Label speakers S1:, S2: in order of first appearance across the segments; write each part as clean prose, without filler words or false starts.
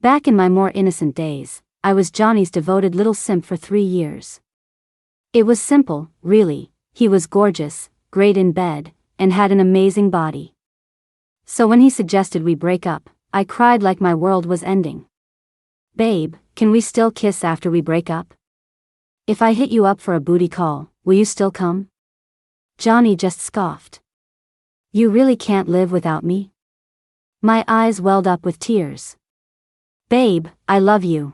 S1: Back in my more innocent days, I was Johnny's devoted little simp for 3 years. It was simple, really. He was gorgeous, great in bed, and had an amazing body. So when he suggested we break up, I cried like my world was ending. Babe, can we still kiss after we break up? If I hit you up for a booty call, will you still come? Johnny just scoffed. You really can't live without me? My eyes welled up with tears. Babe, I love you.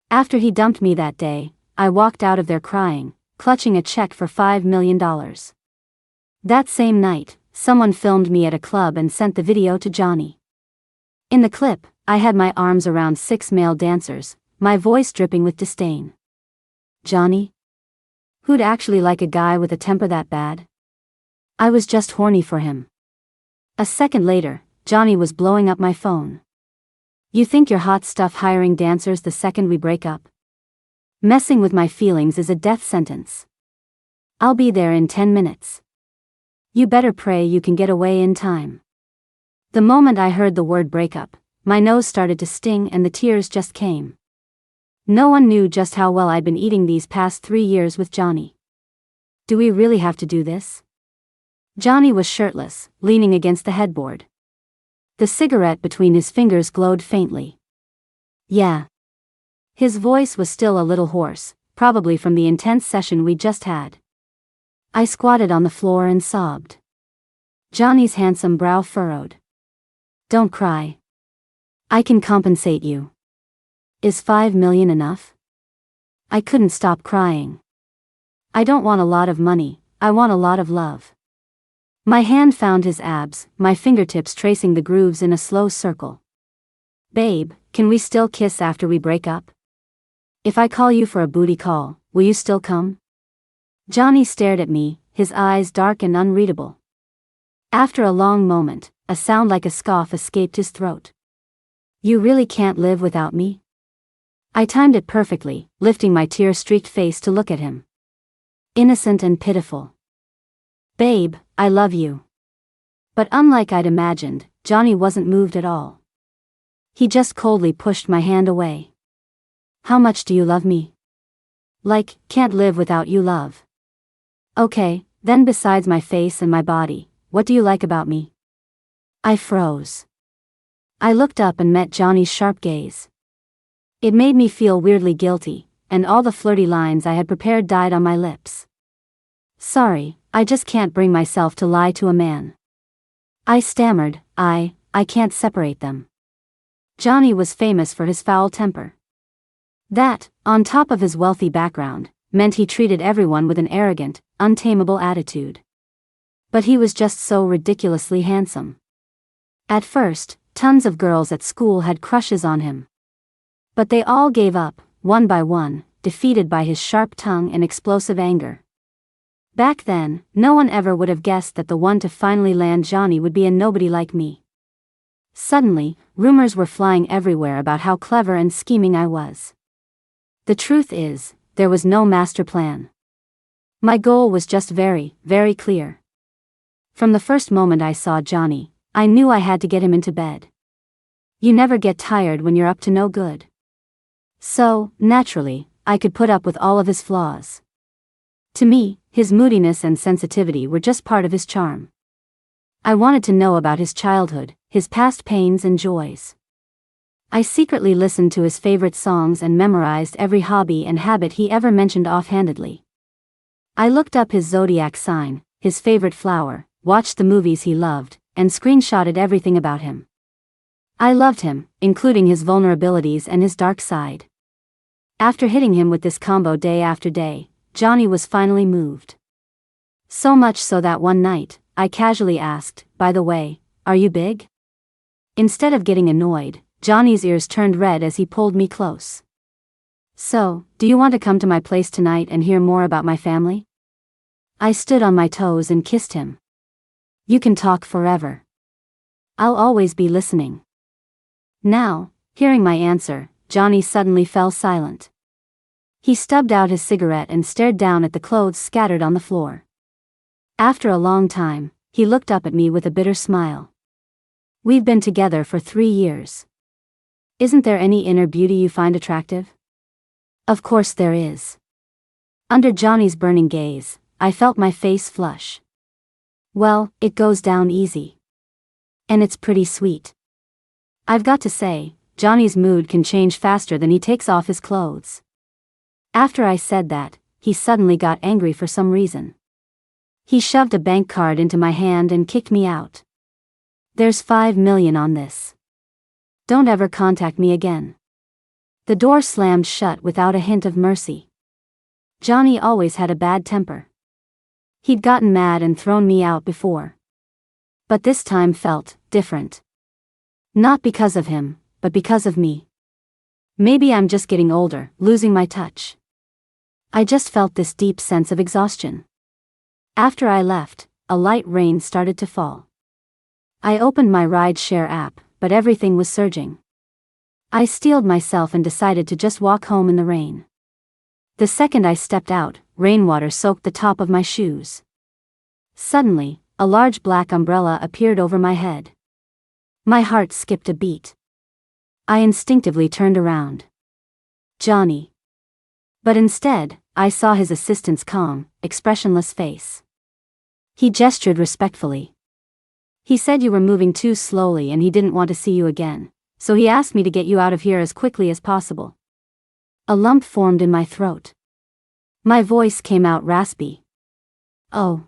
S1: After he dumped me that day, I walked out of there crying, clutching a check for $5 million. That same night, someone filmed me at a club and sent the video to Johnny. In the clip, I had my arms around 6 male dancers, my voice dripping with disdain. Johnny? Who'd actually like a guy with a temper that bad? I was just horny for him. A second later, Johnny was blowing up my phone. You think you're hot stuff hiring dancers the second we break up? Messing with my feelings is a death sentence. I'll be there in 10 minutes. You better pray you can get away in time. The moment I heard the word breakup, my nose started to sting and the tears just came. No one knew just how well I'd been eating these past 3 years with Johnny. Do we really have to do this? Johnny was shirtless, leaning against the headboard. The cigarette between his fingers glowed faintly. Yeah. His voice was still a little hoarse, probably from the intense session we just had. I squatted on the floor and sobbed. Johnny's handsome brow furrowed. Don't cry. I can compensate you. Is $5 million enough? I couldn't stop crying. I don't want a lot of money, I want a lot of love. My hand found his abs, my fingertips tracing the grooves in a slow circle. Babe, can we still kiss after we break up? If I call you for a booty call, will you still come? Johnny stared at me, his eyes dark and unreadable. After a long moment, a sound like a scoff escaped his throat. You really can't live without me? I timed it perfectly, lifting my tear-streaked face to look at him. Innocent and pitiful. Babe, I love you. But unlike I'd imagined, Johnny wasn't moved at all. He just coldly pushed my hand away. How much do you love me? Like, can't live without you love. Okay, then besides my face and my body, what do you like about me? I froze. I looked up and met Johnny's sharp gaze. It made me feel weirdly guilty, and all the flirty lines I had prepared died on my lips. Sorry, I just can't bring myself to lie to a man. I stammered, I can't separate them. Johnny was famous for his foul temper. That, on top of his wealthy background, meant he treated everyone with an arrogant, untamable attitude. But he was just so ridiculously handsome. At first, tons of girls at school had crushes on him. But they all gave up, one by one, defeated by his sharp tongue and explosive anger. Back then, no one ever would have guessed that the one to finally land Johnny would be a nobody like me. Suddenly, rumors were flying everywhere about how clever and scheming I was. The truth is, there was no master plan. My goal was just very, very clear. From the first moment I saw Johnny, I knew I had to get him into bed. You never get tired when you're up to no good. So, naturally, I could put up with all of his flaws. To me, his moodiness and sensitivity were just part of his charm. I wanted to know about his childhood, his past pains and joys. I secretly listened to his favorite songs and memorized every hobby and habit he ever mentioned offhandedly. I looked up his zodiac sign, his favorite flower, watched the movies he loved, and screenshotted everything about him. I loved him, including his vulnerabilities and his dark side. After hitting him with this combo day after day, Johnny was finally moved. So much so that one night, I casually asked, by the way, are you big? Instead of getting annoyed, Johnny's ears turned red as he pulled me close. So, do you want to come to my place tonight and hear more about my family? I stood on my toes and kissed him. You can talk forever. I'll always be listening. Now, hearing my answer, Johnny suddenly fell silent. He stubbed out his cigarette and stared down at the clothes scattered on the floor. After a long time, he looked up at me with a bitter smile. We've been together for 3 years. Isn't there any inner beauty you find attractive? Of course there is. Under Johnny's burning gaze, I felt my face flush. Well, it goes down easy. And it's pretty sweet. I've got to say, Johnny's mood can change faster than he takes off his clothes. After I said that, he suddenly got angry for some reason. He shoved a bank card into my hand and kicked me out. There's $5 million on this. Don't ever contact me again. The door slammed shut without a hint of mercy. Johnny always had a bad temper. He'd gotten mad and thrown me out before. But this time felt different. Not because of him, but because of me. Maybe I'm just getting older, losing my touch. I just felt this deep sense of exhaustion. After I left, a light rain started to fall. I opened my ride-share app, but everything was surging. I steeled myself and decided to just walk home in the rain. The second I stepped out, rainwater soaked the top of my shoes. Suddenly, a large black umbrella appeared over my head. My heart skipped a beat. I instinctively turned around. Johnny. But instead, I saw his assistant's calm, expressionless face. He gestured respectfully. He said you were moving too slowly and he didn't want to see you again, so he asked me to get you out of here as quickly as possible. A lump formed in my throat. My voice came out raspy. Oh.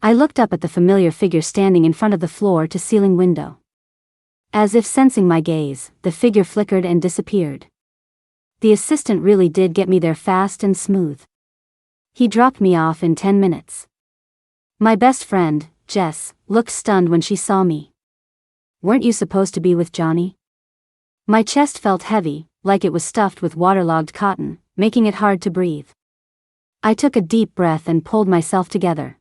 S1: I looked up at the familiar figure standing in front of the floor-to-ceiling window. As if sensing my gaze, the figure flickered and disappeared. The assistant really did get me there fast and smooth. He dropped me off in 10 minutes. My best friend, Jess, looked stunned when she saw me. Weren't you supposed to be with Johnny? My chest felt heavy, like it was stuffed with waterlogged cotton, making it hard to breathe. I took a deep breath and pulled myself together.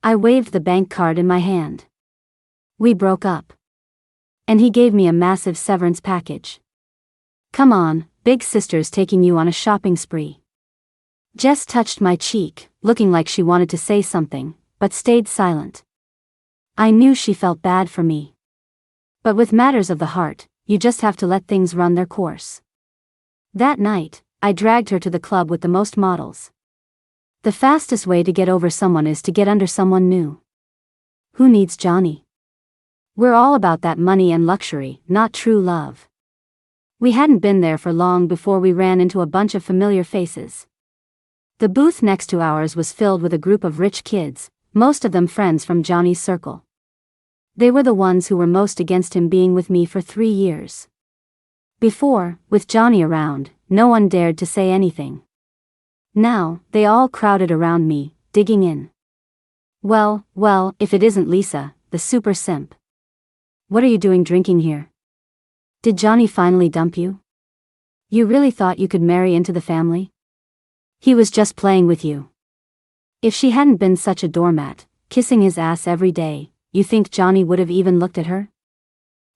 S1: I waved the bank card in my hand. We broke up. And he gave me a massive severance package. Come on, big sister's taking you on a shopping spree. Jess touched my cheek, looking like she wanted to say something, but stayed silent. I knew she felt bad for me. But with matters of the heart, you just have to let things run their course. That night, I dragged her to the club with the most models. The fastest way to get over someone is to get under someone new. Who needs Johnny? We're all about that money and luxury, not true love. We hadn't been there for long before we ran into a bunch of familiar faces. The booth next to ours was filled with a group of rich kids, most of them friends from Johnny's circle. They were the ones who were most against him being with me for 3 years. Before, with Johnny around, no one dared to say anything. Now, they all crowded around me, digging in. Well, if it isn't Lisa, the super simp. What are you doing drinking here? Did Johnny finally dump you? You really thought you could marry into the family? He was just playing with you. If she hadn't been such a doormat, kissing his ass every day, you think Johnny would have even looked at her?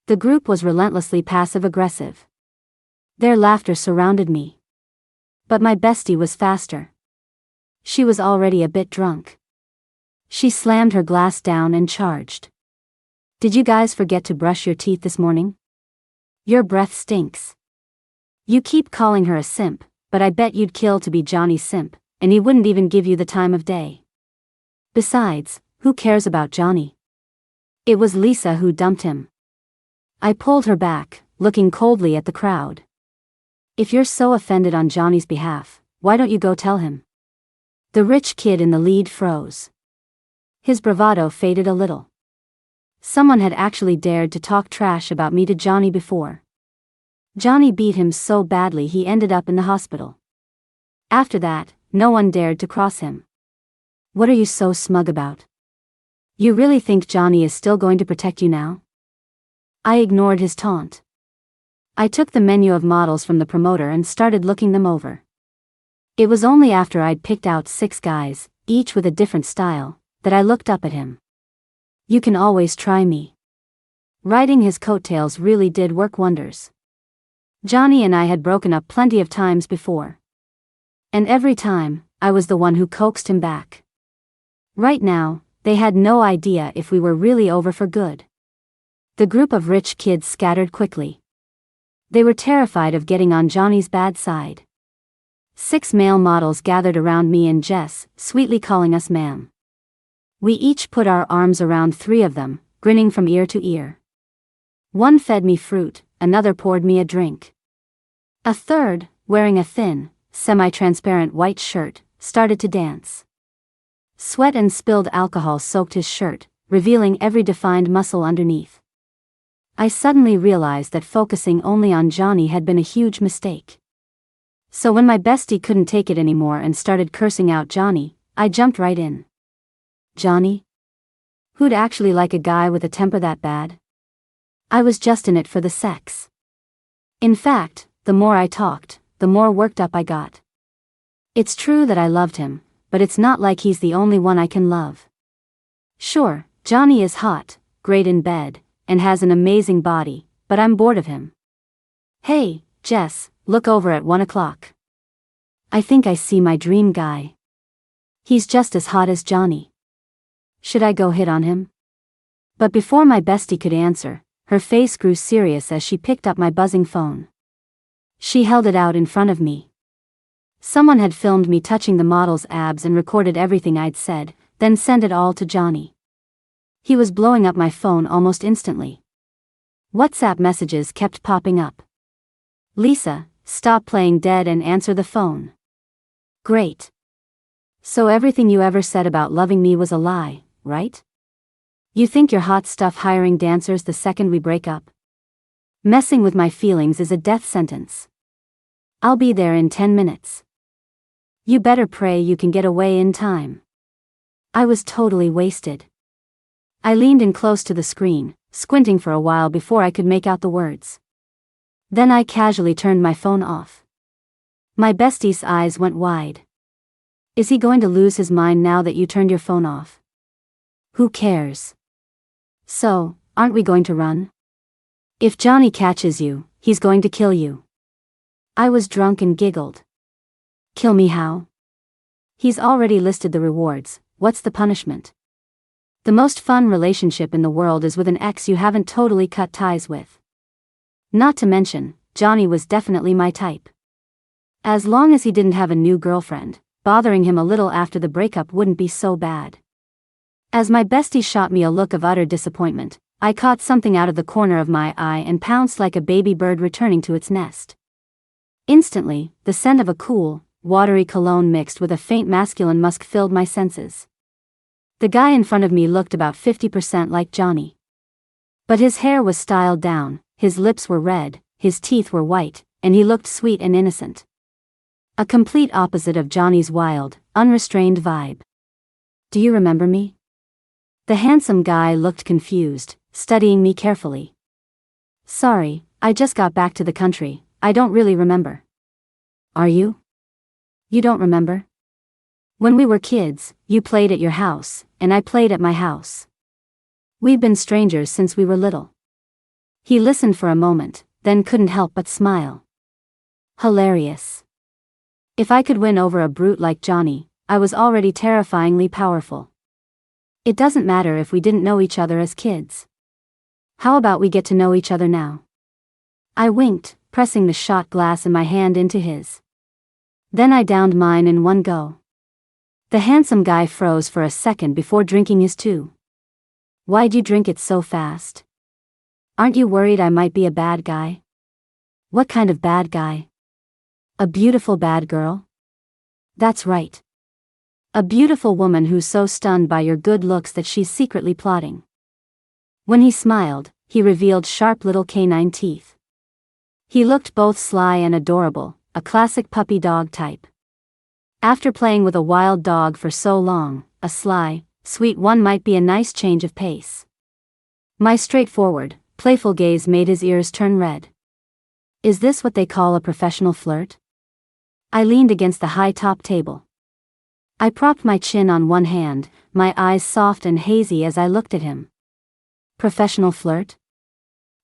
S1: The group was relentlessly passive-aggressive. Their laughter surrounded me. But my bestie was faster. She was already a bit drunk. She slammed her glass down and charged. Did you guys forget to brush your teeth this morning? Your breath stinks. You keep calling her a simp, but I bet you'd kill to be Johnny's simp, and he wouldn't even give you the time of day. Besides, who cares about Johnny? It was Lisa who dumped him. I pulled her back, looking coldly at the crowd. If you're so offended on Johnny's behalf, why don't you go tell him? The rich kid in the lead froze. His bravado faded a little. Someone had actually dared to talk trash about me to Johnny before. Johnny beat him so badly he ended up in the hospital. After that, no one dared to cross him. What are you so smug about? You really think Johnny is still going to protect you now? I ignored his taunt. I took the menu of models from the promoter and started looking them over. It was only after I'd picked out 6 guys, each with a different style, that I looked up at him. You can always try me. Riding his coattails really did work wonders. Johnny and I had broken up plenty of times before. And every time, I was the one who coaxed him back. Right now, they had no idea if we were really over for good. The group of rich kids scattered quickly. They were terrified of getting on Johnny's bad side. 6 male models gathered around me and Jess, sweetly calling us ma'am. We each put our arms around 3 of them, grinning from ear to ear. One fed me fruit, another poured me a drink. A third, wearing a thin, semi-transparent white shirt, started to dance. Sweat and spilled alcohol soaked his shirt, revealing every defined muscle underneath. I suddenly realized that focusing only on Johnny had been a huge mistake. So when my bestie couldn't take it anymore and started cursing out Johnny, I jumped right in. Johnny? Who'd actually like a guy with a temper that bad? I was just in it for the sex. In fact, the more I talked, the more worked up I got. It's true that I loved him, but it's not like he's the only one I can love. Sure, Johnny is hot, great in bed, and has an amazing body, but I'm bored of him. Hey, Jess, look over at 1 o'clock. I think I see my dream guy. He's just as hot as Johnny. Should I go hit on him? But before my bestie could answer, her face grew serious as she picked up my buzzing phone. She held it out in front of me. Someone had filmed me touching the model's abs and recorded everything I'd said, then sent it all to Johnny. He was blowing up my phone almost instantly. WhatsApp messages kept popping up. Lisa, stop playing dead and answer the phone. Great. So everything you ever said about loving me was a lie, right? You think you're hot stuff hiring dancers the second we break up? Messing with my feelings is a death sentence. I'll be there in 10 minutes. You better pray you can get away in time. I was totally wasted. I leaned in close to the screen, squinting for a while before I could make out the words. Then I casually turned my phone off. My bestie's eyes went wide. Is he going to lose his mind now that you turned your phone off? Who cares? So, aren't we going to run? If Johnny catches you, he's going to kill you. I was drunk and giggled. Kill me how? He's already listed the rewards, what's the punishment? The most fun relationship in the world is with an ex you haven't totally cut ties with. Not to mention, Johnny was definitely my type. As long as he didn't have a new girlfriend, bothering him a little after the breakup wouldn't be so bad. As my bestie shot me a look of utter disappointment, I caught something out of the corner of my eye and pounced like a baby bird returning to its nest. Instantly, the scent of a cool, watery cologne mixed with a faint masculine musk filled my senses. The guy in front of me looked about 50% like Johnny. But his hair was styled down, his lips were red, his teeth were white, and he looked sweet and innocent. A complete opposite of Johnny's wild, unrestrained vibe. Do you remember me? The handsome guy looked confused, studying me carefully. Sorry, I just got back to the country, I don't really remember. Are you? You don't remember? When we were kids, you played at your house, and I played at my house. We've been strangers since we were little. He listened for a moment, then couldn't help but smile. Hilarious. If I could win over a brute like Johnny, I was already terrifyingly powerful. It doesn't matter if we didn't know each other as kids. How about we get to know each other now? I winked, pressing the shot glass in my hand into his. Then I downed mine in one go. The handsome guy froze for a second before drinking his too. Why'd you drink it so fast? Aren't you worried I might be a bad guy? What kind of bad guy? A beautiful bad girl? That's right. A beautiful woman who's so stunned by your good looks that she's secretly plotting. When he smiled, he revealed sharp little canine teeth. He looked both sly and adorable, a classic puppy dog type. After playing with a wild dog for so long, a sly, sweet one might be a nice change of pace. My straightforward, playful gaze made his ears turn red. Is this what they call a professional flirt? I leaned against the high top table. I propped my chin on one hand, my eyes soft and hazy as I looked at him. Professional flirt?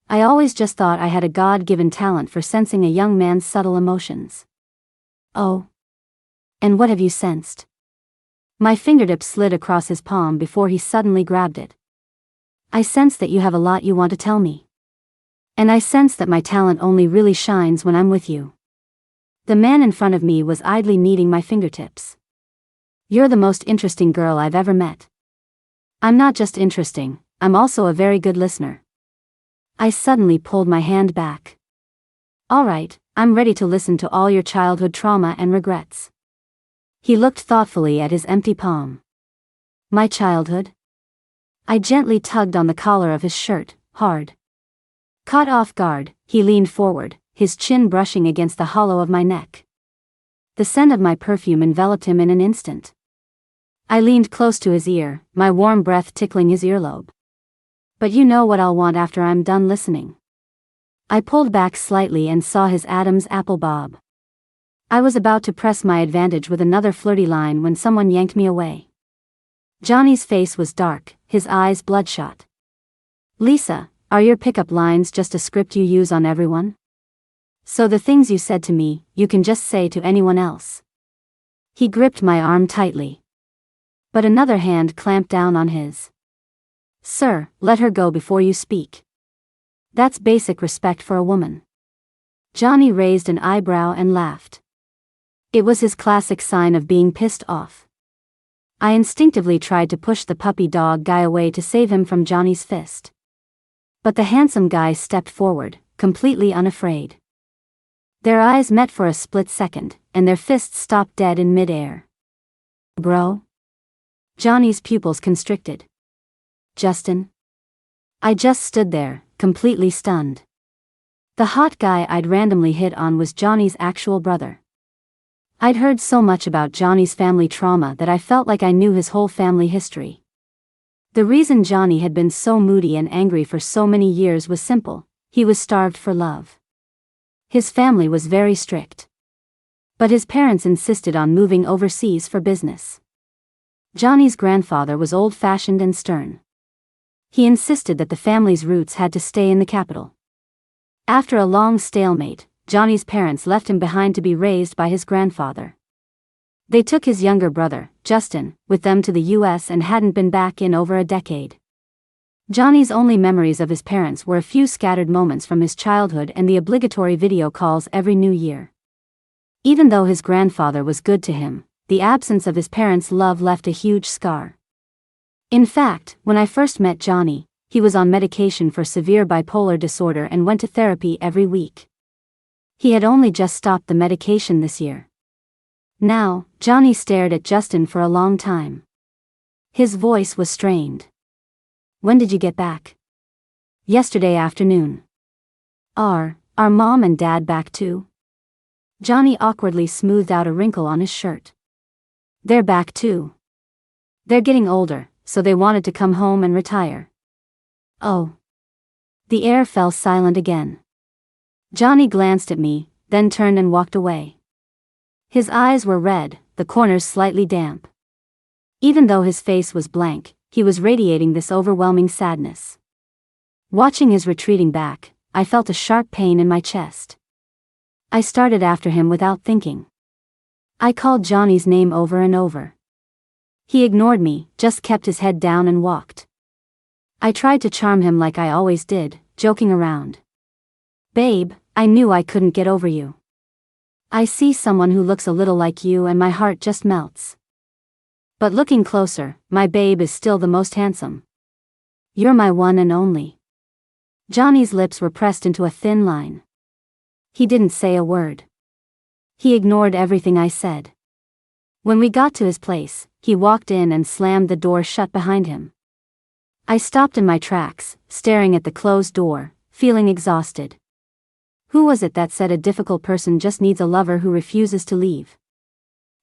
S1: I always just thought I had a God-given talent for sensing a young man's subtle emotions. Oh. And what have you sensed? My fingertip slid across his palm before he suddenly grabbed it. I sense that you have a lot you want to tell me. And I sense that my talent only really shines when I'm with you. The man in front of me was idly kneading my fingertips. You're the most interesting girl I've ever met. I'm not just interesting, I'm also a very good listener. I suddenly pulled my hand back. All right, I'm ready to listen to all your childhood trauma and regrets. He looked thoughtfully at his empty palm. My childhood? I gently tugged on the collar of his shirt, hard. Caught off guard, he leaned forward, his chin brushing against the hollow of my neck. The scent of my perfume enveloped him in an instant. I leaned close to his ear, my warm breath tickling his earlobe. But you know what I'll want after I'm done listening. I pulled back slightly and saw his Adam's apple bob. I was about to press my advantage with another flirty line when someone yanked me away. Johnny's face was dark, his eyes bloodshot. Lisa, are your pickup lines just a script you use on everyone? So the things you said to me, you can just say to anyone else. He gripped my arm tightly. But another hand clamped down on his. Sir, let her go before you speak. That's basic respect for a woman. Johnny raised an eyebrow and laughed. It was his classic sign of being pissed off. I instinctively tried to push the puppy dog guy away to save him from Johnny's fist. But the handsome guy stepped forward, completely unafraid. Their eyes met for a split second, and their fists stopped dead in midair. Bro? Johnny's pupils constricted. Justin? I just stood there, completely stunned. The hot guy I'd randomly hit on was Johnny's actual brother. I'd heard so much about Johnny's family trauma that I felt like I knew his whole family history. The reason Johnny had been so moody and angry for so many years was simple: he was starved for love. His family was very strict. But his parents insisted on moving overseas for business. Johnny's grandfather was old-fashioned and stern. He insisted that the family's roots had to stay in the capital. After a long stalemate, Johnny's parents left him behind to be raised by his grandfather. They took his younger brother, Justin, with them to the US and hadn't been back in over a decade. Johnny's only memories of his parents were a few scattered moments from his childhood and the obligatory video calls every New Year. Even though his grandfather was good to him, the absence of his parents' love left a huge scar. In fact, when I first met Johnny, he was on medication for severe bipolar disorder and went to therapy every week. He had only just stopped the medication this year. Now, Johnny stared at Justin for a long time. His voice was strained. When did you get back? Yesterday afternoon. Are mom and dad back too? Johnny awkwardly smoothed out a wrinkle on his shirt. They're back too. They're getting older, so they wanted to come home and retire. Oh. The air fell silent again. Johnny glanced at me, then turned and walked away. His eyes were red, the corners slightly damp. Even though his face was blank, he was radiating this overwhelming sadness. Watching his retreating back, I felt a sharp pain in my chest. I started after him without thinking. I called Johnny's name over and over. He ignored me, just kept his head down and walked. I tried to charm him like I always did, joking around. Babe, I knew I couldn't get over you. I see someone who looks a little like you and my heart just melts. But looking closer, my babe is still the most handsome. You're my one and only. Johnny's lips were pressed into a thin line. He didn't say a word. He ignored everything I said. When we got to his place, he walked in and slammed the door shut behind him. I stopped in my tracks, staring at the closed door, feeling exhausted. Who was it that said a difficult person just needs a lover who refuses to leave?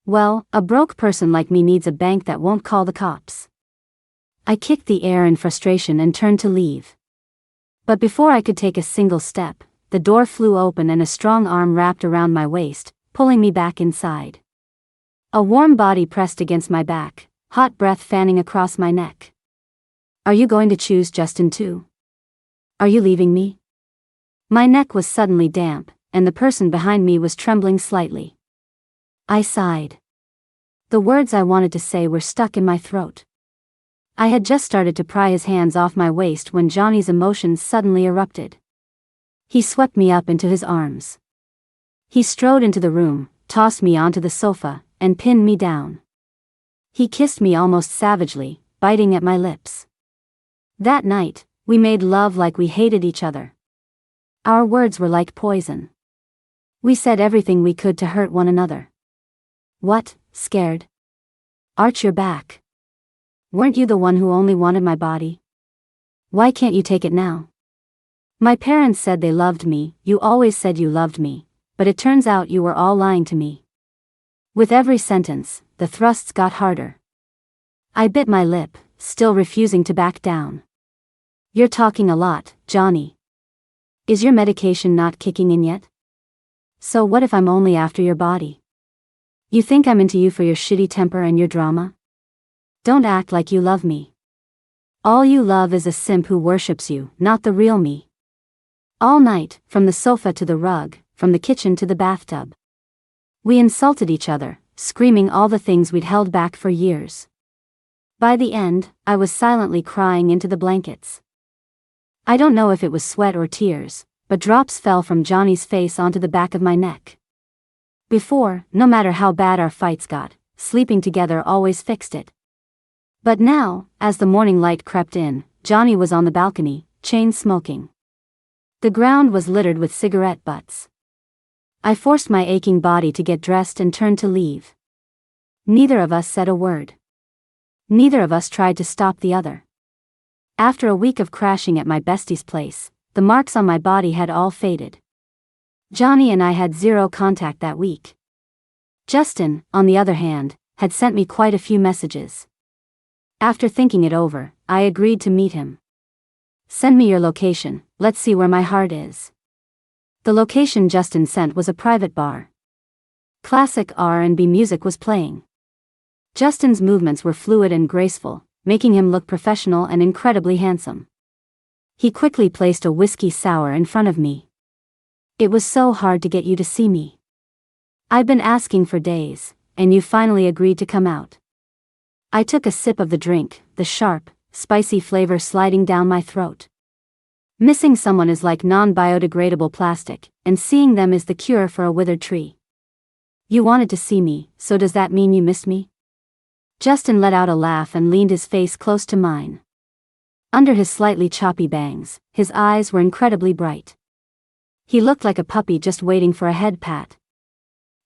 S1: Well, a broke person like me needs a bank that won't call the cops. I kicked the air in frustration and turned to leave. But before I could take a single step, the door flew open and a strong arm wrapped around my waist, pulling me back inside. A warm body pressed against my back, hot breath fanning across my neck. Are you going to choose Justin too? Are you leaving me? My neck was suddenly damp, and the person behind me was trembling slightly. I sighed. The words I wanted to say were stuck in my throat. I had just started to pry his hands off my waist when Johnny's emotions suddenly erupted. He swept me up into his arms. He strode into the room, tossed me onto the sofa, and pinned me down. He kissed me almost savagely, biting at my lips. That night, we made love like we hated each other. Our words were like poison. We said everything we could to hurt one another. What, scared? Arch your back. Weren't you the one who only wanted my body? Why can't you take it now? My parents said they loved me, you always said you loved me, but it turns out you were all lying to me. With every sentence, the thrusts got harder. I bit my lip, still refusing to back down. You're talking a lot, Johnny. Is your medication not kicking in yet? So what if I'm only after your body? You think I'm into you for your shitty temper and your drama? Don't act like you love me. All you love is a simp who worships you, not the real me. All night, from the sofa to the rug, from the kitchen to the bathtub. We insulted each other, screaming all the things we'd held back for years. By the end, I was silently crying into the blankets. I don't know if it was sweat or tears, but drops fell from Johnny's face onto the back of my neck. Before, no matter how bad our fights got, sleeping together always fixed it. But now, as the morning light crept in, Johnny was on the balcony, chain smoking. The ground was littered with cigarette butts. I forced my aching body to get dressed and turned to leave. Neither of us said a word. Neither of us tried to stop the other. After a week of crashing at my bestie's place, the marks on my body had all faded. Johnny and I had zero contact that week. Justin, on the other hand, had sent me quite a few messages. After thinking it over, I agreed to meet him. Send me your location, let's see where my heart is. The location Justin sent was a private bar. Classic R&B music was playing. Justin's movements were fluid and graceful, making him look professional and incredibly handsome. He quickly placed a whiskey sour in front of me. It was so hard to get you to see me. I've been asking for days, and you finally agreed to come out. I took a sip of the drink, the sharp, spicy flavor sliding down my throat. Missing someone is like non-biodegradable plastic, and seeing them is the cure for a withered tree. You wanted to see me, so does that mean you missed me? Justin let out a laugh and leaned his face close to mine. Under his slightly choppy bangs, his eyes were incredibly bright. He looked like a puppy just waiting for a head pat.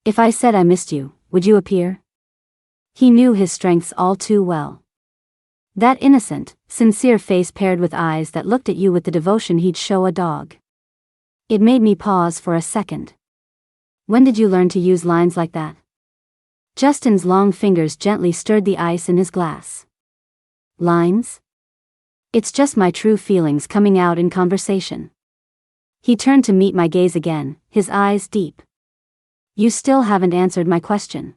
S1: If I said I missed you, would you appear? He knew his strengths all too well. That innocent, sincere face paired with eyes that looked at you with the devotion he'd show a dog. It made me pause for a second. When did you learn to use lines like that? Justin's long fingers gently stirred the ice in his glass. Lines? It's just my true feelings coming out in conversation. He turned to meet my gaze again, his eyes deep. You still haven't answered my question.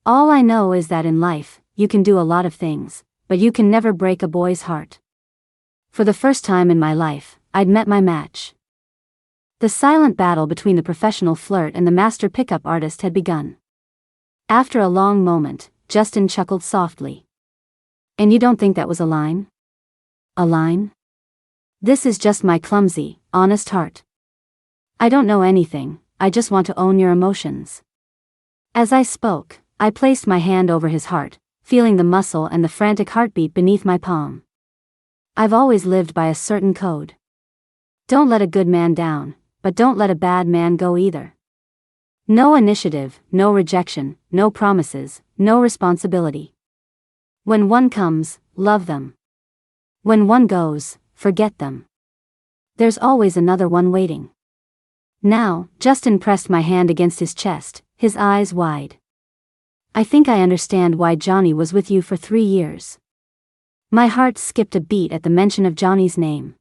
S1: All I know is that in life, you can do a lot of things, but you can never break a boy's heart. For the first time in my life, I'd met my match. The silent battle between the professional flirt and the master pickup artist had begun. After a long moment, Justin chuckled softly. And you don't think that was a line? A line? This is just my clumsy, honest heart. I don't know anything, I just want to own your emotions. As I spoke, I placed my hand over his heart, feeling the muscle and the frantic heartbeat beneath my palm. I've always lived by a certain code. Don't let a good man down, but don't let a bad man go either. No initiative, no rejection, no promises, no responsibility. When one comes, love them. When one goes, forget them. There's always another one waiting. Now, Justin pressed my hand against his chest, his eyes wide. I think I understand why Johnny was with you for 3 years. My heart skipped a beat at the mention of Johnny's name.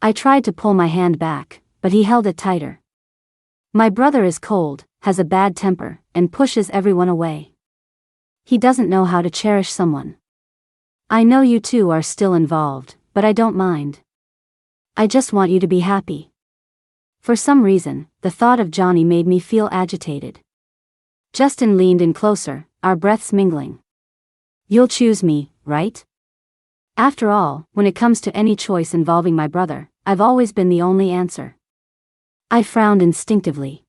S1: I tried to pull my hand back, but he held it tighter. My brother is cold, has a bad temper, and pushes everyone away. He doesn't know how to cherish someone. I know you two are still involved, but I don't mind. I just want you to be happy. For some reason, the thought of Johnny made me feel agitated. Justin leaned in closer, our breaths mingling. You'll choose me, right? After all, when it comes to any choice involving my brother, I've always been the only answer. I frowned instinctively.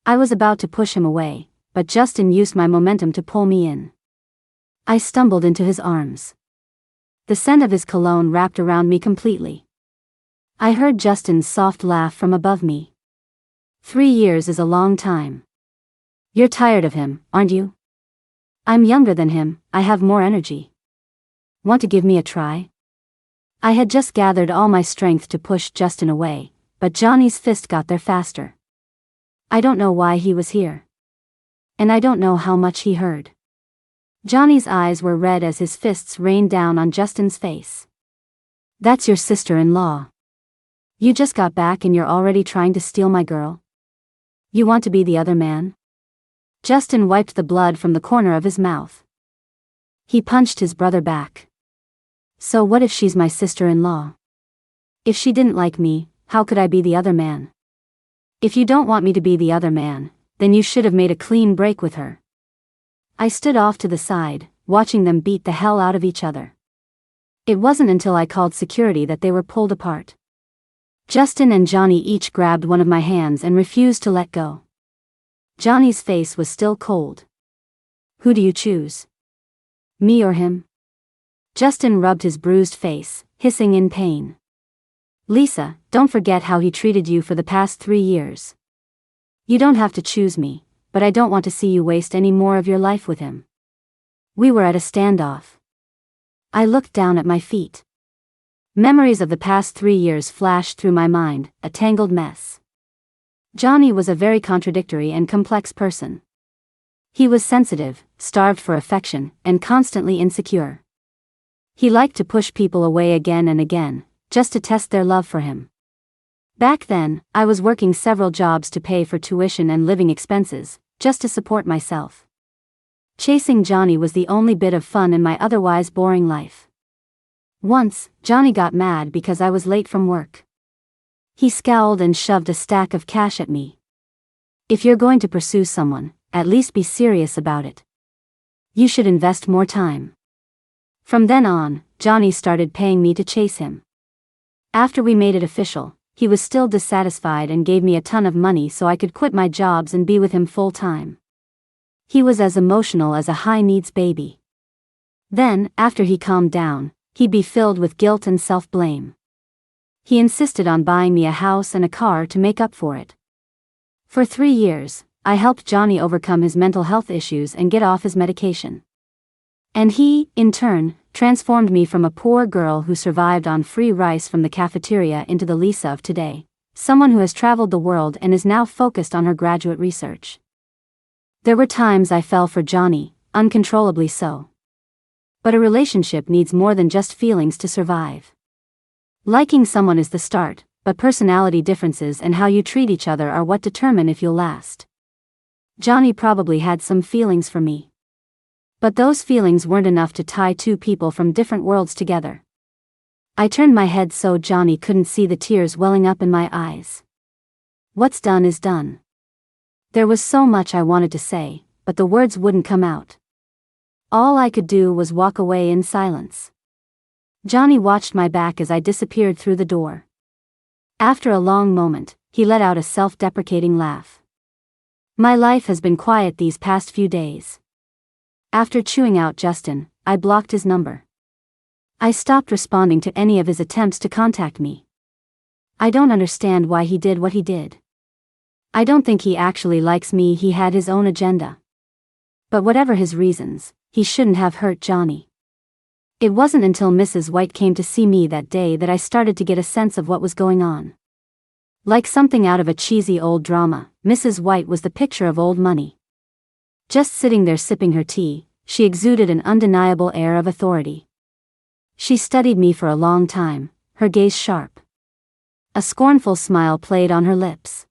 S1: I was about to push him away, but Justin used my momentum to pull me in. I stumbled into his arms. The scent of his cologne wrapped around me completely. I heard Justin's soft laugh from above me. 3 years is a long time. You're tired of him, aren't you? I'm younger than him, I have more energy. Want to give me a try? I had just gathered all my strength to push Justin away, but Johnny's fist got there faster. I don't know why he was here. And I don't know how much he heard. Johnny's eyes were red as his fists rained down on Justin's face. That's your sister-in-law. You just got back and you're already trying to steal my girl? You want to be the other man? Justin wiped the blood from the corner of his mouth. He punched his brother back. So what if she's my sister-in-law? If she didn't like me, how could I be the other man? If you don't want me to be the other man, then you should have made a clean break with her. I stood off to the side, watching them beat the hell out of each other. It wasn't until I called security that they were pulled apart. Justin and Johnny each grabbed one of my hands and refused to let go. Johnny's face was still cold. Who do you choose? Me or him? Justin rubbed his bruised face, hissing in pain. Lisa, don't forget how he treated you for the past 3 years. You don't have to choose me, but I don't want to see you waste any more of your life with him. We were at a standoff. I looked down at my feet. Memories of the past 3 years flashed through my mind, a tangled mess. Johnny was a very contradictory and complex person. He was sensitive, starved for affection, and constantly insecure. He liked to push people away again and again, just to test their love for him. Back then, I was working several jobs to pay for tuition and living expenses, just to support myself. Chasing Johnny was the only bit of fun in my otherwise boring life. Once, Johnny got mad because I was late from work. He scowled and shoved a stack of cash at me. If you're going to pursue someone, at least be serious about it. You should invest more time. From then on, Johnny started paying me to chase him. After we made it official, he was still dissatisfied and gave me a ton of money so I could quit my jobs and be with him full time. He was as emotional as a high-needs baby. Then, after he calmed down, he'd be filled with guilt and self-blame. He insisted on buying me a house and a car to make up for it. For 3 years, I helped Johnny overcome his mental health issues and get off his medication. And he, in turn, transformed me from a poor girl who survived on free rice from the cafeteria into the Lisa of today, someone who has traveled the world and is now focused on her graduate research. There were times I fell for Johnny, uncontrollably so. But a relationship needs more than just feelings to survive. Liking someone is the start, but personality differences and how you treat each other are what determine if you'll last. Johnny probably had some feelings for me. But those feelings weren't enough to tie 2 people from different worlds together. I turned my head so Johnny couldn't see the tears welling up in my eyes. What's done is done. There was so much I wanted to say, but the words wouldn't come out. All I could do was walk away in silence. Johnny watched my back as I disappeared through the door. After a long moment, he let out a self-deprecating laugh. My life has been quiet these past few days. After chewing out Justin, I blocked his number. I stopped responding to any of his attempts to contact me. I don't understand why he did what he did. I don't think he actually likes me, he had his own agenda. But whatever his reasons, he shouldn't have hurt Johnny. It wasn't until Mrs. White came to see me that day that I started to get a sense of what was going on. Like something out of a cheesy old drama, Mrs. White was the picture of old money. Just sitting there sipping her tea, she exuded an undeniable air of authority. She studied me for a long time, her gaze sharp. A scornful smile played on her lips.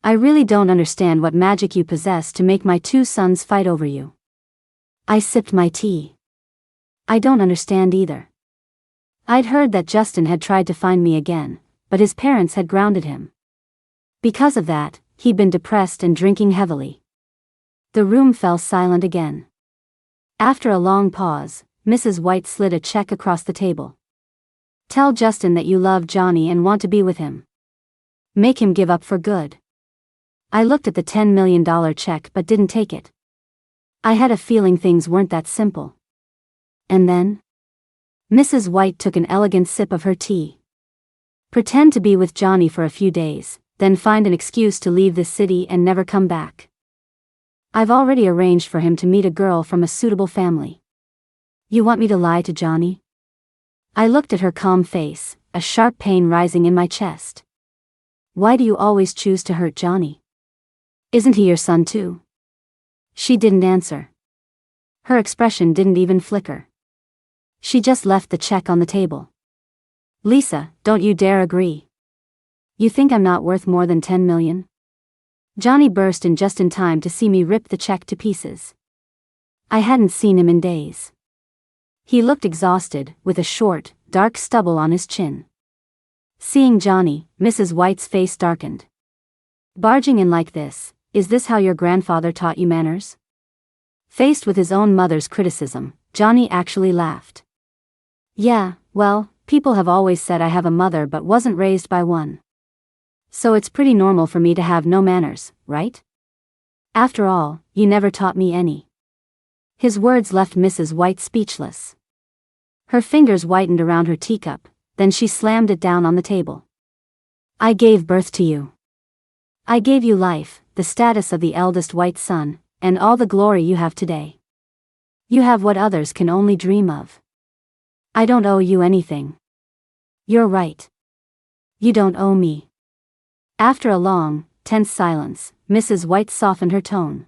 S1: I really don't understand what magic you possess to make my 2 sons fight over you. I sipped my tea. I don't understand either. I'd heard that Justin had tried to find me again, but his parents had grounded him. Because of that, he'd been depressed and drinking heavily. The room fell silent again. After a long pause, Mrs. White slid a check across the table. Tell Justin that you love Johnny and want to be with him. Make him give up for good. I looked at the $10 million check but didn't take it. I had a feeling things weren't that simple. And then? Mrs. White took an elegant sip of her tea. Pretend to be with Johnny for a few days, then find an excuse to leave this city and never come back. I've already arranged for him to meet a girl from a suitable family. You want me to lie to Johnny? I looked at her calm face, a sharp pain rising in my chest. Why do you always choose to hurt Johnny? Isn't he your son too? She didn't answer. Her expression didn't even flicker. She just left the check on the table. Lisa, don't you dare agree. You think I'm not worth more than 10 million? Johnny burst in just in time to see me rip the check to pieces. I hadn't seen him in days. He looked exhausted, with a short, dark stubble on his chin. Seeing Johnny, Mrs. White's face darkened. Barging in like this, is this how your grandfather taught you manners? Faced with his own mother's criticism, Johnny actually laughed. Yeah, well, people have always said I have a mother but wasn't raised by one. So it's pretty normal for me to have no manners, right? After all, you never taught me any. His words left Mrs. White speechless. Her fingers whitened around her teacup, then she slammed it down on the table. I gave birth to you. I gave you life, the status of the eldest white son, and all the glory you have today. You have what others can only dream of. I don't owe you anything. You're right. You don't owe me. After a long, tense silence, Mrs. White softened her tone.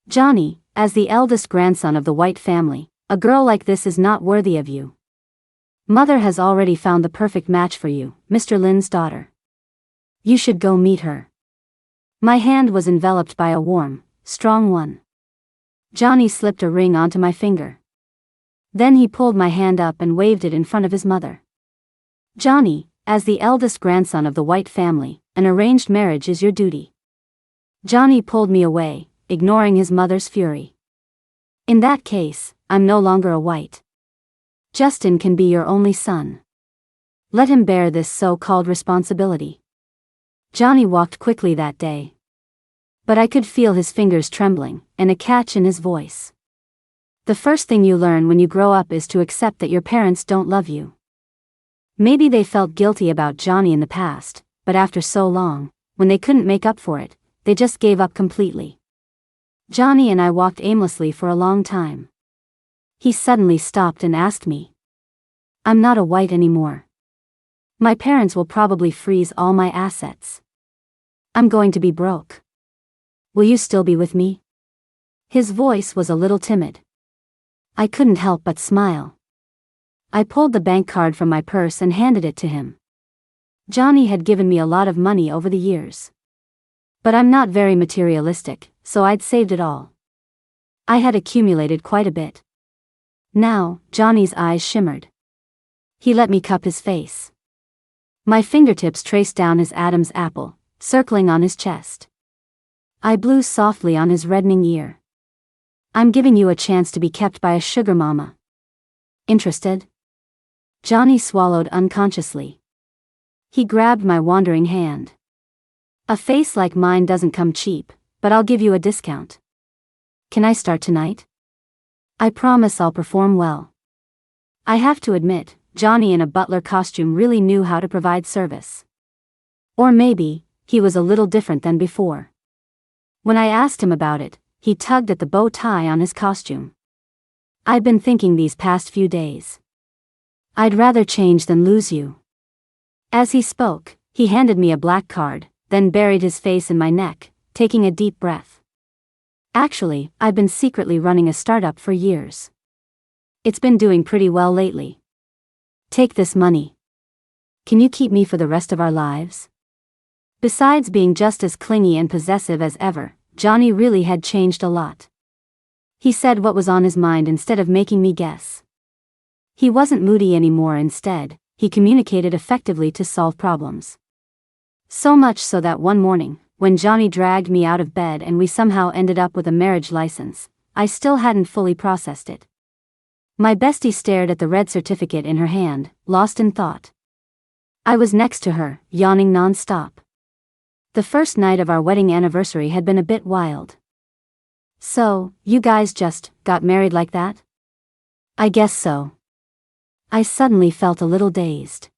S1: Johnny, as the eldest grandson of the White family, a girl like this is not worthy of you. Mother has already found the perfect match for you, Mr. Lynn's daughter. You should go meet her. My hand was enveloped by a warm, strong one. Johnny slipped a ring onto my finger. Then he pulled my hand up and waved it in front of his mother. Johnny, as the eldest grandson of the White family, an arranged marriage is your duty. Johnny pulled me away, ignoring his mother's fury. In that case, I'm no longer a White. Justin can be your only son. Let him bear this so-called responsibility. Johnny walked quickly that day. But I could feel his fingers trembling, and a catch in his voice. The first thing you learn when you grow up is to accept that your parents don't love you. Maybe they felt guilty about Johnny in the past, but after so long, when they couldn't make up for it, they just gave up completely. Johnny and I walked aimlessly for a long time. He suddenly stopped and asked me. I'm not a White anymore. My parents will probably freeze all my assets. I'm going to be broke. Will you still be with me? His voice was a little timid. I couldn't help but smile. I pulled the bank card from my purse and handed it to him. Johnny had given me a lot of money over the years. But I'm not very materialistic, so I'd saved it all. I had accumulated quite a bit. Now, Johnny's eyes shimmered. He let me cup his face. My fingertips traced down his Adam's apple, circling on his chest. I blew softly on his reddening ear. I'm giving you a chance to be kept by a sugar mama. Interested? Johnny swallowed unconsciously. He grabbed my wandering hand. A face like mine doesn't come cheap, but I'll give you a discount. Can I start tonight? I promise I'll perform well. I have to admit, Johnny in a butler costume really knew how to provide service. Or maybe, he was a little different than before. When I asked him about it, he tugged at the bow tie on his costume. I'd been thinking these past few days. I'd rather change than lose you. As he spoke, he handed me a black card, then buried his face in my neck, taking a deep breath. Actually, I've been secretly running a startup for years. It's been doing pretty well lately. Take this money. Can you keep me for the rest of our lives? Besides being just as clingy and possessive as ever, Johnny really had changed a lot. He said what was on his mind instead of making me guess. He wasn't moody anymore. Instead, he communicated effectively to solve problems. So much so that one morning, when Johnny dragged me out of bed and we somehow ended up with a marriage license, I still hadn't fully processed it. My bestie stared at the red certificate in her hand, lost in thought. I was next to her, yawning non-stop. The first night of our wedding anniversary had been a bit wild. "So, you guys just got married like that?" "I guess so." I suddenly felt a little dazed.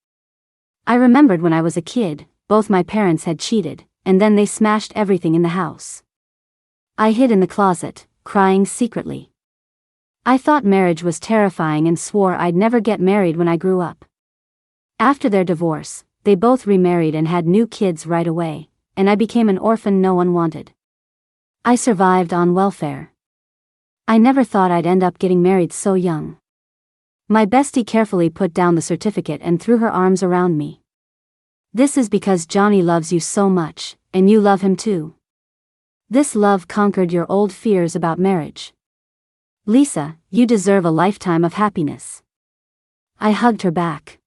S1: I remembered when I was a kid, both my parents had cheated, and then they smashed everything in the house. I hid in the closet, crying secretly. I thought marriage was terrifying and swore I'd never get married when I grew up. After their divorce, they both remarried and had new kids right away, and I became an orphan no one wanted. I survived on welfare. I never thought I'd end up getting married so young. My bestie carefully put down the certificate and threw her arms around me. "This is because Johnny loves you so much, and you love him too. This love conquered your old fears about marriage. Lisa, you deserve a lifetime of happiness." I hugged her back.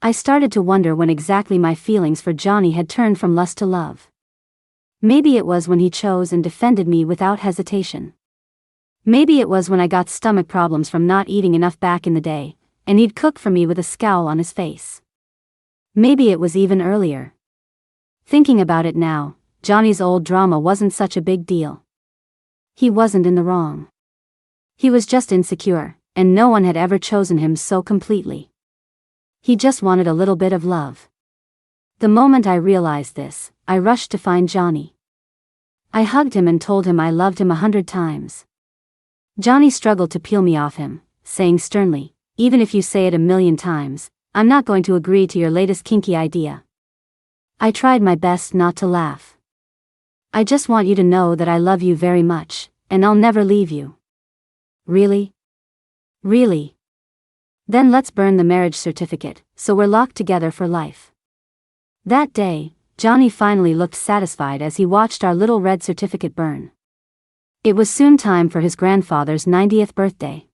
S1: I started to wonder when exactly my feelings for Johnny had turned from lust to love. Maybe it was when he chose and defended me without hesitation. Maybe it was when I got stomach problems from not eating enough back in the day, and he'd cook for me with a scowl on his face. Maybe it was even earlier. Thinking about it now, Johnny's old drama wasn't such a big deal. He wasn't in the wrong. He was just insecure, and no one had ever chosen him so completely. He just wanted a little bit of love. The moment I realized this, I rushed to find Johnny. I hugged him and told him I loved him 100 times. Johnny struggled to peel me off him, saying sternly, "Even if you say it 1,000,000 times, I'm not going to agree to your latest kinky idea." I tried my best not to laugh. "I just want you to know that I love you very much, and I'll never leave you." "Really? Really? Then let's burn the marriage certificate, so we're locked together for life." That day, Johnny finally looked satisfied as he watched our little red certificate burn. It was soon time for his grandfather's 90th birthday.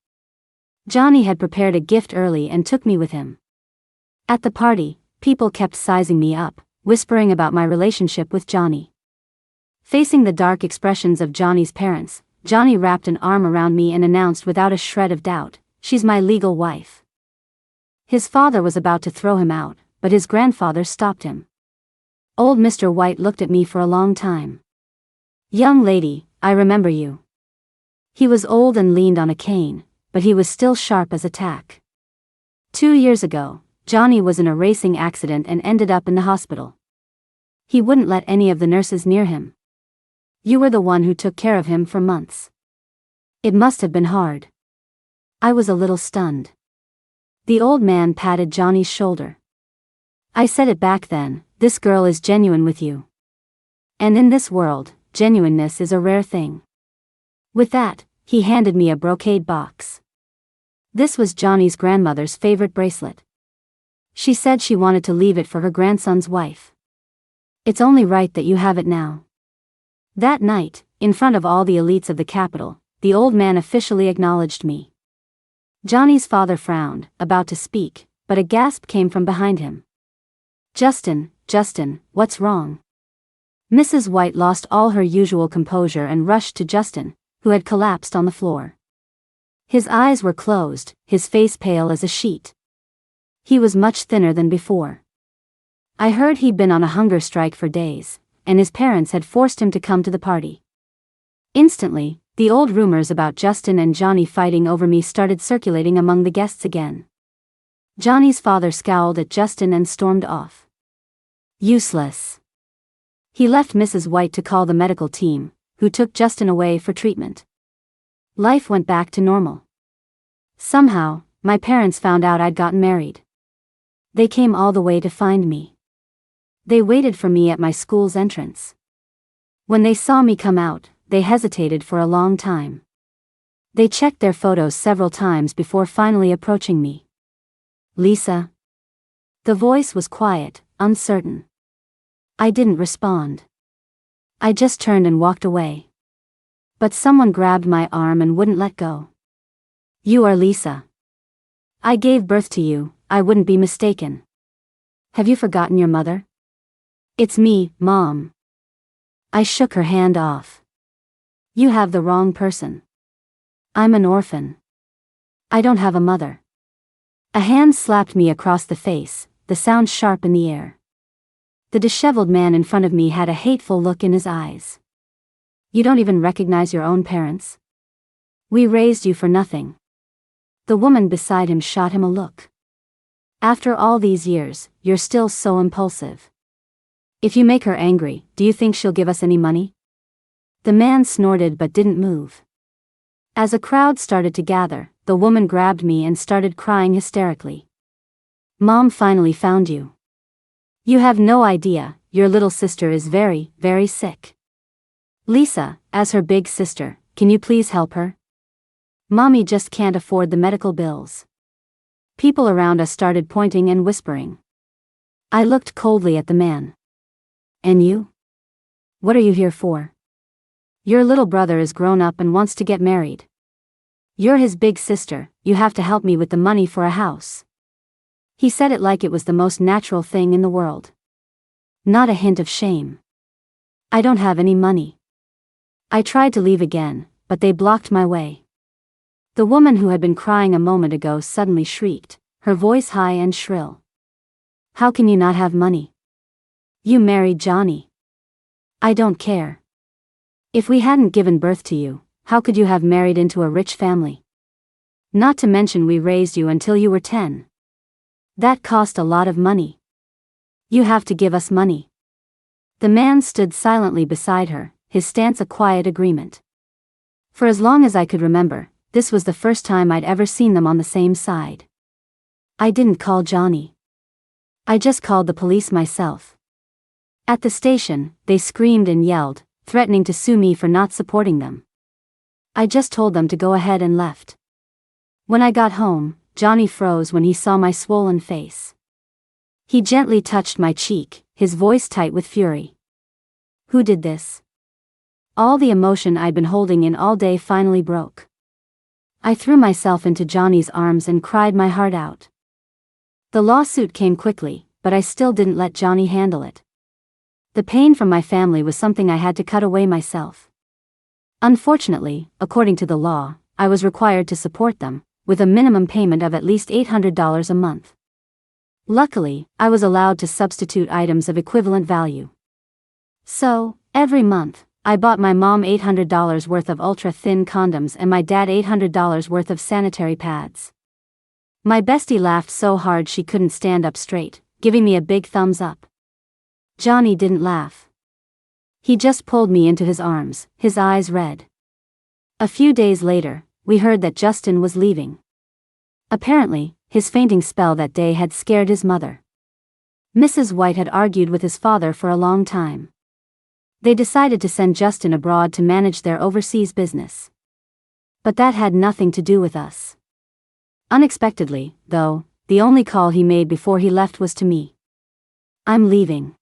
S1: Johnny had prepared a gift early and took me with him. At the party, people kept sizing me up, whispering about my relationship with Johnny. Facing the dark expressions of Johnny's parents, Johnny wrapped an arm around me and announced without a shred of doubt, "She's my legal wife." His father was about to throw him out, but his grandfather stopped him. Old Mr. White looked at me for a long time. "Young lady, I remember you." He was old and leaned on a cane, but he was still sharp as a tack. 2 years ago, Johnny was in a racing accident and ended up in the hospital. He wouldn't let any of the nurses near him. You were the one who took care of him for months. It must have been hard. I was a little stunned. The old man patted Johnny's shoulder. "I said it back then, this girl is genuine with you. And in this world, genuineness is a rare thing." With that, he handed me a brocade box. This was Johnny's grandmother's favorite bracelet. She said she wanted to leave it for her grandson's wife. "It's only right that you have it now." That night, in front of all the elites of the capital, the old man officially acknowledged me. Johnny's father frowned, about to speak, but a gasp came from behind him. Justin, what's wrong?" Mrs. White lost all her usual composure and rushed to Justin, who had collapsed on the floor. His eyes were closed, his face pale as a sheet. He was much thinner than before. I heard he'd been on a hunger strike for days, and his parents had forced him to come to the party. Instantly, the old rumors about Justin and Johnny fighting over me started circulating among the guests again. Johnny's father scowled at Justin and stormed off. Useless. He left Mrs. White to call the medical team, who took Justin away for treatment. Life went back to normal. Somehow, my parents found out I'd gotten married. They came all the way to find me. They waited for me at my school's entrance. When they saw me come out, they hesitated for a long time. They checked their photos several times before finally approaching me. "Lisa?" The voice was quiet, uncertain. I didn't respond. I just turned and walked away. But someone grabbed my arm and wouldn't let go. "You are Lisa. I gave birth to you, I wouldn't be mistaken. Have you forgotten your mother?" "It's me, Mom." I shook her hand off. "You have the wrong person. I'm an orphan. I don't have a mother." A hand slapped me across the face, the sound sharp in the air. The disheveled man in front of me had a hateful look in his eyes. You don't even recognize your own parents? We raised you for nothing. The woman beside him shot him a look. After all these years, you're still so impulsive. If you make her angry, do you think she'll give us any money? The man snorted but didn't move. As a crowd started to gather, the woman grabbed me and started crying hysterically. Mom finally found you. You have no idea, your little sister is very, very sick. Lisa, as her big sister, can you please help her? Mommy just can't afford the medical bills. People around us started pointing and whispering. I looked coldly at the man. And you? What are you here for? Your little brother is grown up and wants to get married. You're his big sister, you have to help me with the money for a house. He said it like it was the most natural thing in the world. Not a hint of shame. I don't have any money. I tried to leave again, but they blocked my way. The woman who had been crying a moment ago suddenly shrieked, her voice high and shrill. How can you not have money? You married Johnny. I don't care. If we hadn't given birth to you, how could you have married into a rich family? Not to mention we raised you until you were 10. That cost a lot of money. You have to give us money. The man stood silently beside her, his stance a quiet agreement. For as long as I could remember, this was the first time I'd ever seen them on the same side. I didn't call Johnny. I just called the police myself. At the station, they screamed and yelled, threatening to sue me for not supporting them. I just told them to go ahead and left. When I got home, Johnny froze when he saw my swollen face. He gently touched my cheek, his voice tight with fury. Who did this? All the emotion I'd been holding in all day finally broke. I threw myself into Johnny's arms and cried my heart out. The lawsuit came quickly, but I still didn't let Johnny handle it. The pain from my family was something I had to cut away myself. Unfortunately, according to the law, I was required to support them, with a minimum payment of at least $800 a month. Luckily, I was allowed to substitute items of equivalent value. So, every month, I bought my mom $800 worth of ultra-thin condoms and my dad $800 worth of sanitary pads. My bestie laughed so hard she couldn't stand up straight, giving me a big thumbs up. Johnny didn't laugh. He just pulled me into his arms, his eyes red. A few days later, we heard that Justin was leaving. Apparently, his fainting spell that day had scared his mother. Mrs. White had argued with his father for a long time. They decided to send Justin abroad to manage their overseas business. But that had nothing to do with us. Unexpectedly, though, the only call he made before he left was to me. I'm leaving.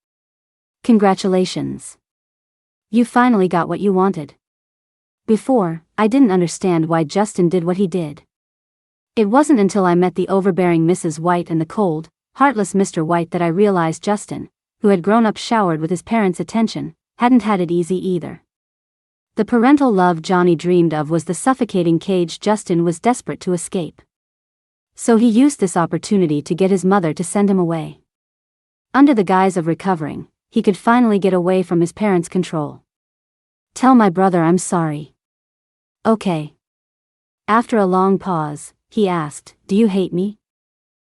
S1: Congratulations. You finally got what you wanted. Before, I didn't understand why Justin did what he did. It wasn't until I met the overbearing Mrs. White and the cold, heartless Mr. White that I realized Justin, who had grown up showered with his parents' attention, hadn't had it easy either. The parental love Johnny dreamed of was the suffocating cage Justin was desperate to escape. So he used this opportunity to get his mother to send him away. Under the guise of recovering, he could finally get away from his parents' control. Tell my brother I'm sorry. Okay. After a long pause, he asked, do you hate me?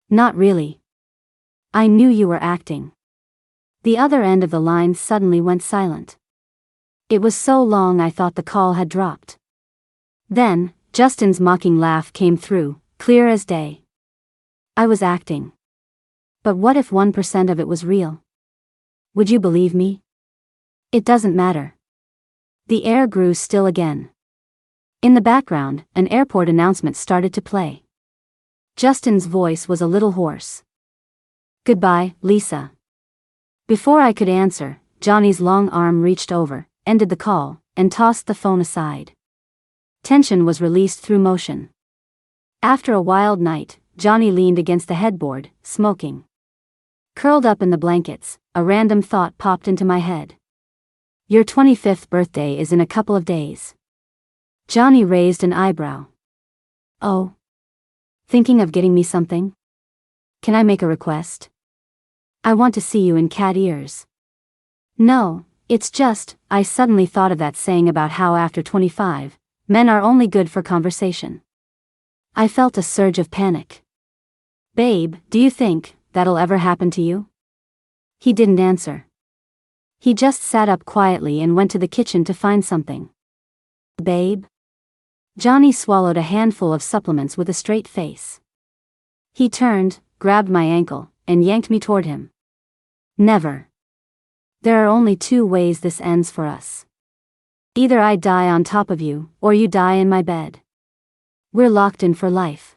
S1: Not really. I knew you were acting. The other end of the line suddenly went silent. It was so long I thought the call had dropped. Then, Justin's mocking laugh came through, clear as day. I was acting. But what if 1% of it was real? Would you believe me? It doesn't matter. The air grew still again. In the background, an airport announcement started to play. Justin's voice was a little hoarse. Goodbye, Lisa. Before I could answer, Johnny's long arm reached over, ended the call, and tossed the phone aside. Tension was released through motion. After a wild night, Johnny leaned against the headboard, smoking. Curled up in the blankets, a random thought popped into my head. Your 25th birthday is in a couple of days. Johnny raised an eyebrow. Oh. Thinking of getting me something? Can I make a request? I want to see you in cat ears. No, it's just, I suddenly thought of that saying about how after 25, men are only good for conversation. I felt a surge of panic. Babe, do you think that'll ever happen to you? He didn't answer. He just sat up quietly and went to the kitchen to find something. Babe? Johnny swallowed a handful of supplements with a straight face. He turned, grabbed my ankle, and yanked me toward him. Never. There are only two ways this ends for us. Either I die on top of you, or you die in my bed. We're locked in for life.